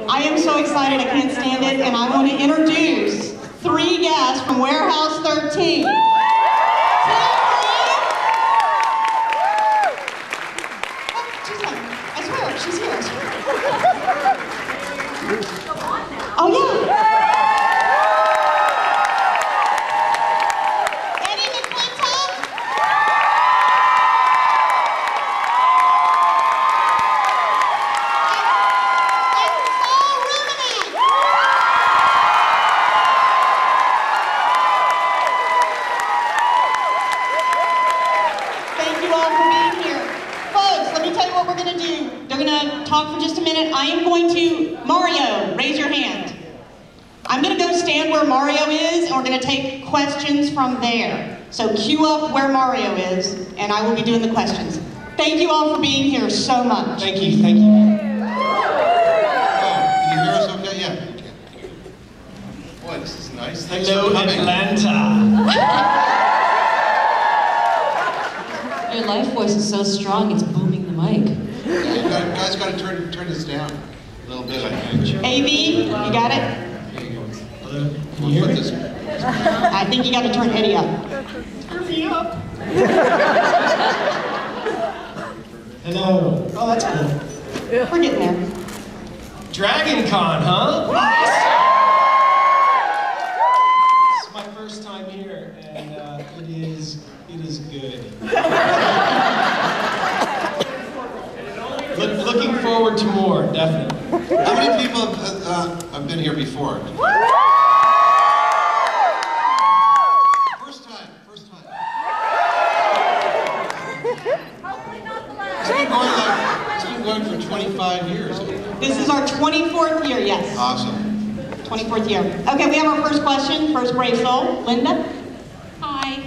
I am so excited, I can't stand it, and I want to introduce 3 guests from Warehouse 13. I swear, she's here. Oh, yeah. Talk for just a minute. I am going to, Mario, raise your hand. I'm going to go stand where Mario is, and we're going to take questions from there. So cue up where Mario is, and I will be doing the questions. Thank you all for being here so much. Thank you, thank you. Can you hear us okay? Yeah. Boy, this is nice. Thanks Hello, for coming. Atlanta. Your life voice is so strong, it's booming the mic. Yeah, you guys got to turn this down a little bit, I think. AV, you got it? Hello, can you hear me? I think you got to turn Eddie up. Turn me up. Hello. Oh, that's cool. We're getting there. DragonCon, huh? This is my first time here, and it is good. Looking forward to more, definitely. How many people have been here before? First time. Hopefully not the last. It's been going for 25 years. This is our 24th year, yes. Awesome. 24th year. Okay, we have our first question. First brave soul, Linda. Hi.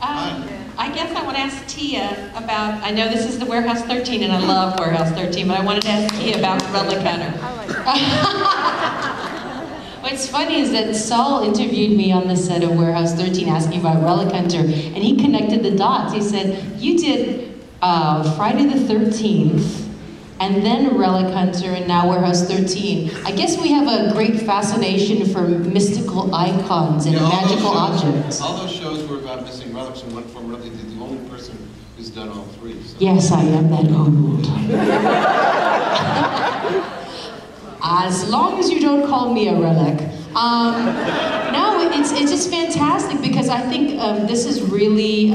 Hi. I guess I want to ask Tia about, I know this is the Warehouse 13 and I love Warehouse 13, but I wanted to ask Tia about Relic Hunter. What's funny is that Saul interviewed me on the set of Warehouse 13 asking about Relic Hunter, and he connected the dots. He said, you did Friday the 13th, and then Relic Hunter, and now Warehouse 13. I guess we have a great fascination for mystical icons and magical objects. All those shows were about missing relics in one form or another. You're the only person who's done all 3. So. Yes, I am that old. As long as you don't call me a relic. No, it's just fantastic because I think this is really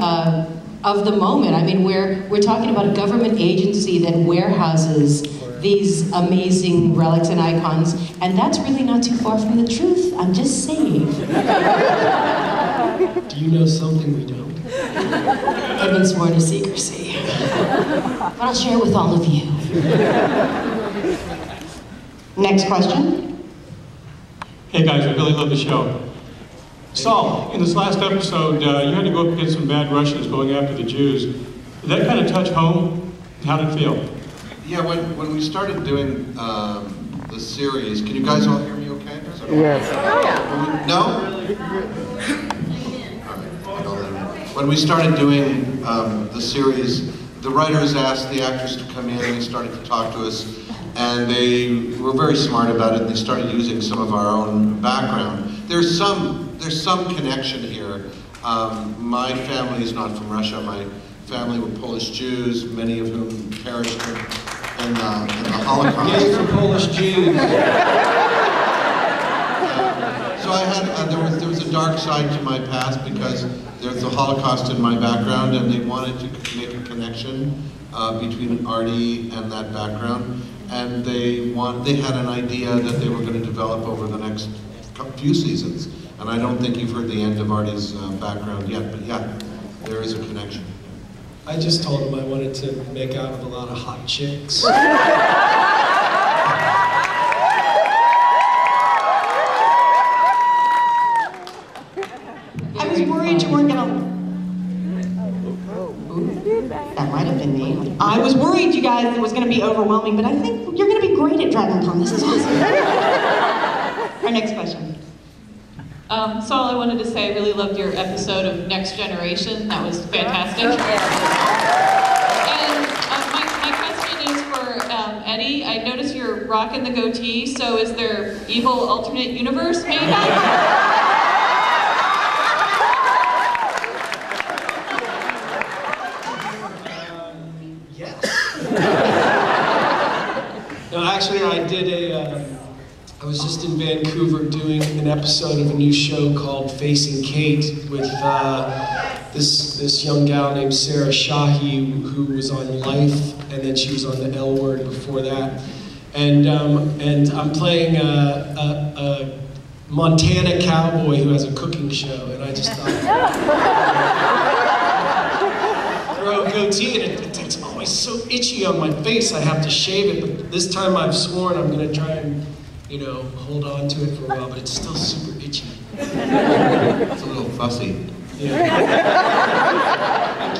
of the moment. I mean, we're talking about a government agency that warehouses these amazing relics and icons, and that's really not too far from the truth. I'm just saying. Do you know something we don't? I've been sworn to secrecy. But I'll share with all of you. Next question. Hey guys, I really love the show. Saul, in this last episode, you had to go up against some bad Russians going after the Jews. Did that kind of touch home? How did it feel? Yeah, when we started doing the series, can you guys all hear me okay? Yes. No? When we started doing the series, the writers asked the actors to come in and they started to talk to us, and they were very smart about it, and they started using some of our own background. There's some connection here. My family is not from Russia. My family were Polish Jews, many of whom perished in the Holocaust. Yay for Polish Jews. So I had there was a dark side to my past because there's the Holocaust in my background, and they wanted to make a connection between Artie and that background, and they had an idea that they were going to develop over the next few seasons. And I don't think you've heard the end of Artie's background yet, but yeah, there is a connection. I just told him I wanted to make out with a lot of hot chicks. I was worried you weren't gonna... That might have been me. I was worried you guys it was gonna be overwhelming, but I think you're gonna be great at DragonCon. This is awesome. Our next question. Saul, I wanted to say I really loved your episode of Next Generation. That was fantastic. And my question is for Eddie. I noticed your rocking the goatee, so is there evil alternate universe maybe? Yes. No, actually, I was just in Vancouver doing an episode of a new show called Facing Kate with this young gal named Sarah Shahi, who was on Life, and then she was on the L Word before that. And I'm playing a Montana cowboy who has a cooking show, and I just thought, throw a goatee, and it's always so itchy on my face. I have to shave it, but this time I've sworn I'm going to try and, hold on to it for a while, but it's still super itchy. It's a little fussy. Yeah. Thank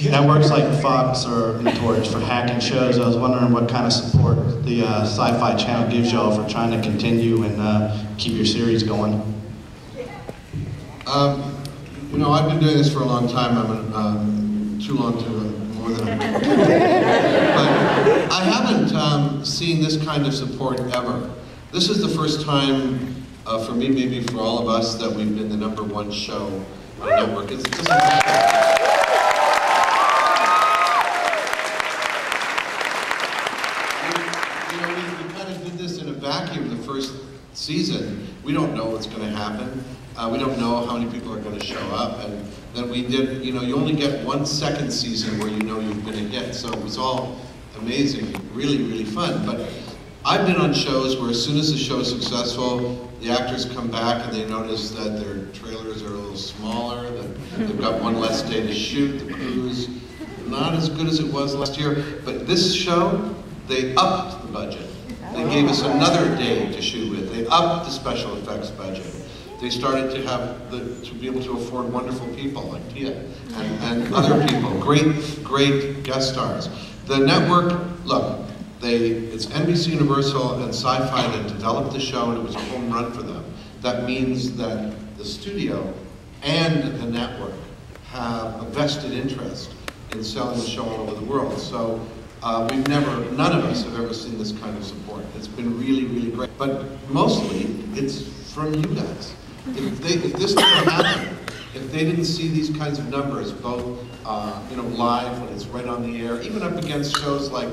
you. Networks like Fox or Torch for hacking shows. I was wondering what kind of support the Sci-Fi Channel gives y'all for trying to continue and keep your series going. I've been doing this for a long time. I'm too long to more than a but I haven't seen this kind of support ever. This is the first time for me, maybe for all of us, that we've been the #1 show on a network. It's just we kind of did this in a vacuum the first season. We don't know what's going to happen. We don't know how many people are going to show up. And then we did, you only get one second season where you've been a hit. So it was all amazing, really, really fun. But I've been on shows where as soon as the show is successful, the actors come back and they notice that their trailers are a little smaller, that they've got one less day to shoot, the crew's not as good as it was last year. But this show, they upped the budget. They gave us another day to shoot with. They upped the special effects budget. They started to have to be able to afford wonderful people like Tia and other people, great guest stars. The network, look, it's NBC Universal and Sci-Fi that developed the show, and it was a home run for them. That means that the studio and the network have a vested interest in selling the show all over the world. So none of us have ever seen this kind of support. It's been really, really great. But mostly, it's from you guys. If this didn't happen, if they didn't see these kinds of numbers, both live when it's right on the air, even up against shows like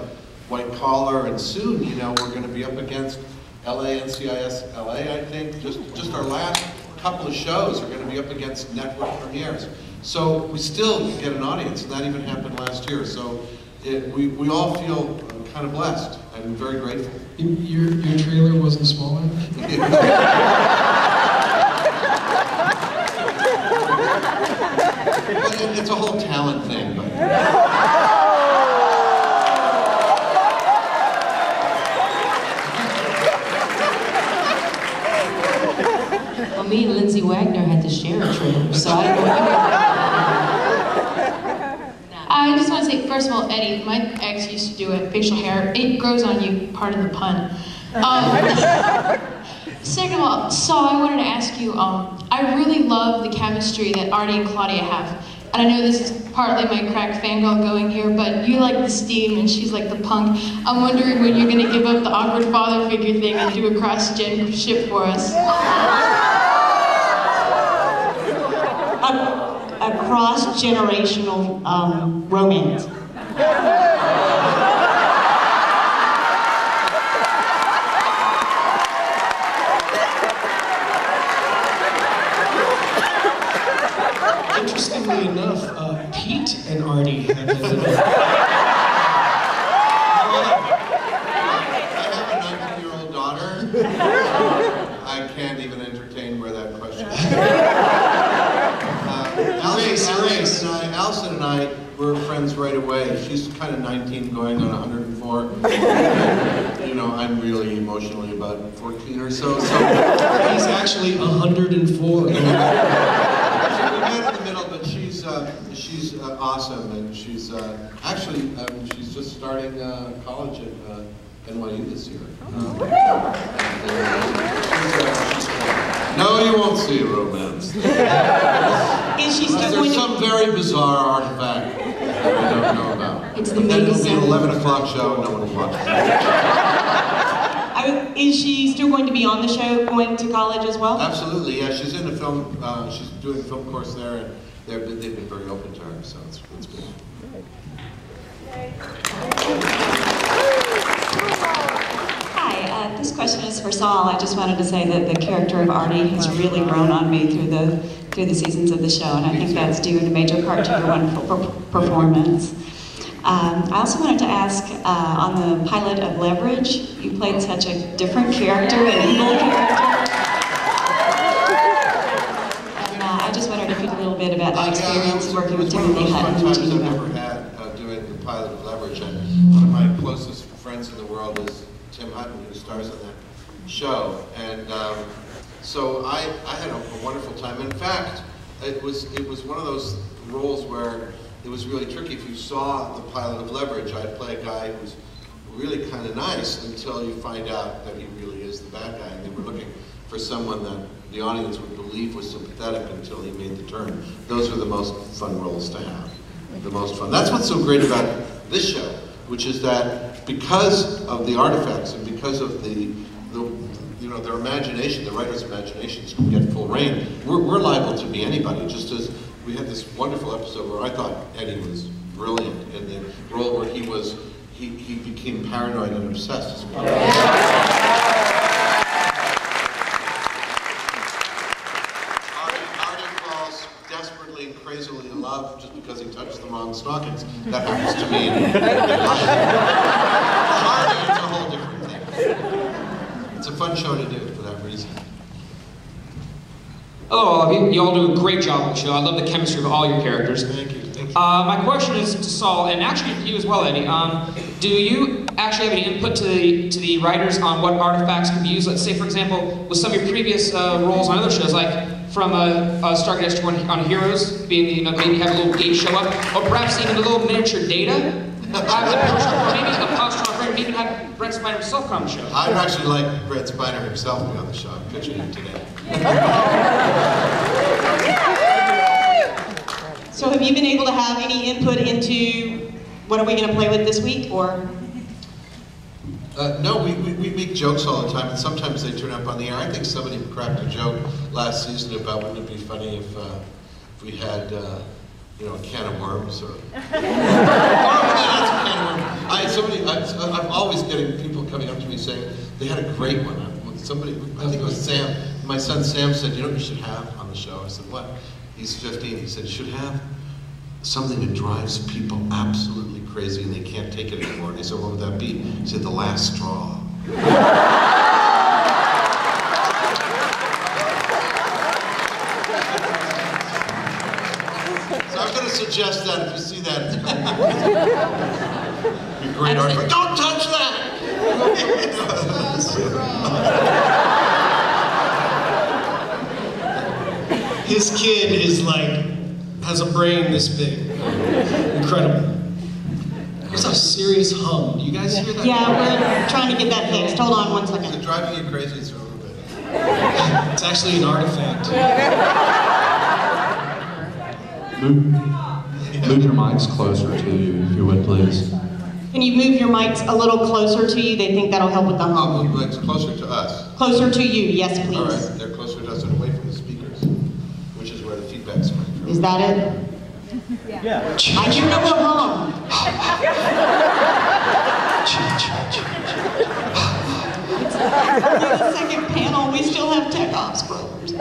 White Collar, and soon, we're going to be up against NCIS LA, I think. Just our last couple of shows are going to be up against network premieres. So we still get an audience, and that even happened last year. So we all feel kind of blessed and very grateful. Your trailer wasn't small enough? It's a whole talent thing. But. Well, me and Lindsay Wagner had to share a trailer, so I don't know. I just want to say, first of all, Eddie, my ex used to do it, facial hair. It grows on you, part of the pun. Second of all, Saul, I wanted to ask you, I really love the chemistry that Artie and Claudia have. And I know this is partly my crack fangirl going here, but you like the steam and she's like the punk. I'm wondering when you're going to give up the awkward father figure thing and do a cross-gen ship for us. A cross-generational romance. Interestingly enough, Pete and Artie have a little... I have a 19-year-old daughter. I can't even entertain where that question is. Allison and I were friends right away. She's kind of 19 going on 104. I'm really emotionally about 14 or so. He's actually 104. We met in the middle, but she's awesome, and she's she's just starting college at NYU this year. No, you won't see a romance. Is she still There's some very bizarre artifact that we don't know about. It's the But then it'll be an mega 11 o'clock show and no one will watch it. Is she still going to be on the show, going to college as well? Absolutely, yeah. She's in a film, she's doing a film course there, and they've been very open to her, so it's good. Hi, this question is for Saul. I just wanted to say that the character of Artie has really grown on me through the seasons of the show, and I think that's due in a major part to your wonderful performance. I also wanted to ask, on the pilot of Leverage, you played such a different character, an evil character. And I just wondered if you could a little bit about that experience working with Timothy Hutton. It was one of the most fun times I've ever had doing the pilot of Leverage, and one of my closest friends in the world is Tim Hutton, who stars on that show. And so I had a wonderful time. In fact, it was one of those roles where it was really tricky. If you saw the pilot of Leverage, I'd play a guy who's really kind of nice until you find out that he really is the bad guy. And they were looking for someone that the audience would believe was sympathetic until he made the turn. Those are the most fun roles to have. The most fun. That's what's so great about this show, which is that because of the artifacts and because of their imagination, the writer's imaginations can get full reign. We're liable to be anybody, just as we had this wonderful episode where I thought Eddie was brilliant in the role where he became paranoid and obsessed. Artie falls desperately and crazily in love just because he touched the wrong stockings. That happens to me in life. Artie, it's a whole different thing. It's a fun show to do for that reason. Hello, all of you. You all do a great job on the show. I love the chemistry of all your characters. Thank you. My question is to Saul, and actually to you as well, Eddie. Do you actually have any input to the writers on what artifacts can be used? Let's say, for example, with some of your previous roles on other shows, like from Stargate SG-1 on Heroes, being maybe have a little gate show up, or perhaps even a little miniature Data. Or maybe a posture on Brent, even have Brent Spiner himself come on the show. I'd actually like Brent Spiner himself to be on the show. I'm pitching him today. So have you been able to have any input into what are we going to play with this week, or? No, we make jokes all the time, and sometimes they turn up on the air. I think somebody cracked a joke last season about wouldn't it be funny if we had, a can of worms or. I'm always getting people coming up to me saying they had a great one. Somebody, I think it was Sam. My son Sam said, "You know what you should have on the show?" I said, "What?" He's 15. He said, "You should have something that drives people absolutely crazy and they can't take it anymore." And I said, "What would that be?" He said, "The last straw." So I'm going to suggest that if you see that, it's going to be a great article. Don't touch that! His kid is has a brain this big. Incredible. There's a serious hum. Do you guys hear that? Yeah, we're trying to get that fixed. Hold on 1 second. Is it driving you crazy? It's a little bit. It's actually an artifact. Move your mics closer to you, if you would, please. Can you move your mics a little closer to you? They think that'll help with the hum. Oh, it's closer to us. Closer to you, yes, please. All right, they're closer to us and away from the speakers, which is where the feedback's coming from. Is that it? Yeah. I hear no more hum. It's the second panel. We still have tech ops brothers.